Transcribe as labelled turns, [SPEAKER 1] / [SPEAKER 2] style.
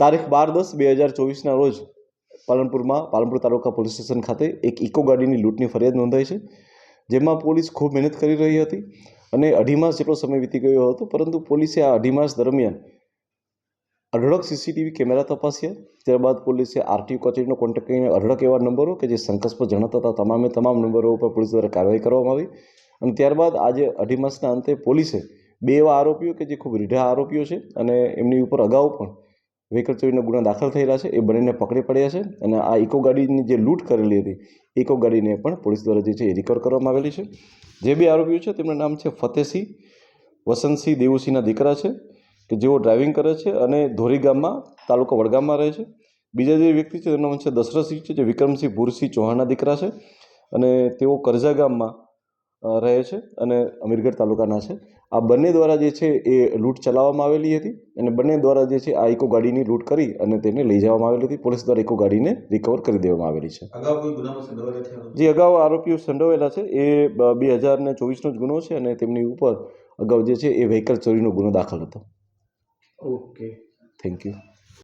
[SPEAKER 1] તારીખ 12/10/2024ના રોજ પાલનપુર તાલુકા police station ખાતે એક ઇકો ગાડીની લૂંટની ફરિયાદ નોંધાઈ છે, જેમાં પોલીસ ખૂબ મહેનત કરી રહી હતી અને 2.5 માસ જેટલો સમય વીતી ગયો હતો, પરંતુ પોલીસે આ 2.5 માસ દરમિયાન અઢળક સીસીટીવી કેમેરા તપાસ્યા. ત્યારબાદ પોલીસે આરટીઓ કચેરીનો કોન્ટેક્ટ કરીને અઢળક એવા નંબરો કે જે શંકાસ્પદ જણાતા હતા તમામ નંબરો ઉપર પોલીસ દ્વારા કાર્યવાહી કરવામાં આવી. અને ત્યારબાદ આજે 2.5 માસના અંતે પોલીસે 2 એવા આરોપીઓ કે જે ખૂબ રીઢા આરોપીઓ છે અને એમની ઉપર અગાઉ પણ વ્હીકલ ચોરીના ગુના દાખલ થયેલા છે, એ બંનેને પકડી પડ્યા છે. અને આ ઇકો ગાડીની જે લૂંટ કરેલી હતી ઇકો ગાડીને પણ પોલીસ દ્વારા જે છે એ રિકવર કરવામાં આવેલી છે. જે 2 આરોપીઓ છે તેમનું નામ છે ફતેહસિંહ વસંતસિંહ દેવુસિંહના દીકરા છે કે જેઓ ડ્રાઇવિંગ કરે છે અને ધોરી ગામમાં તાલુકા વડગામમાં રહે છે. બીજા જે વ્યક્તિ છે તેનું નામ છે દશરથસિંહ છે, જે વિક્રમસિંહ ભૂરસિંહ ચૌહાણના દીકરા છે અને તેઓ કરજા ગામમાં રહે છે અને અમીરગઢ તાલુકાના છે. આ બંને દ્વારા જે છે એ લૂંટ ચલાવવામાં આવેલી હતી અને બંને દ્વારા જે છે આ ઇકો ગાડીની લૂંટ કરી અને તેને લઈ જવામાં આવેલી હતી. પોલીસ દ્વારા ઇકો ગાડીને રિકવર કરી દેવામાં આવેલી છે. જે અગાઉ આરોપીઓ સંડોવાયેલા છે એ 2024નો જ ગુનો છે અને તેમની ઉપર અગાઉ જે છે એ વ્હીકલ ચોરીનો ગુનો દાખલ હતો.
[SPEAKER 2] Okay,
[SPEAKER 1] thank you.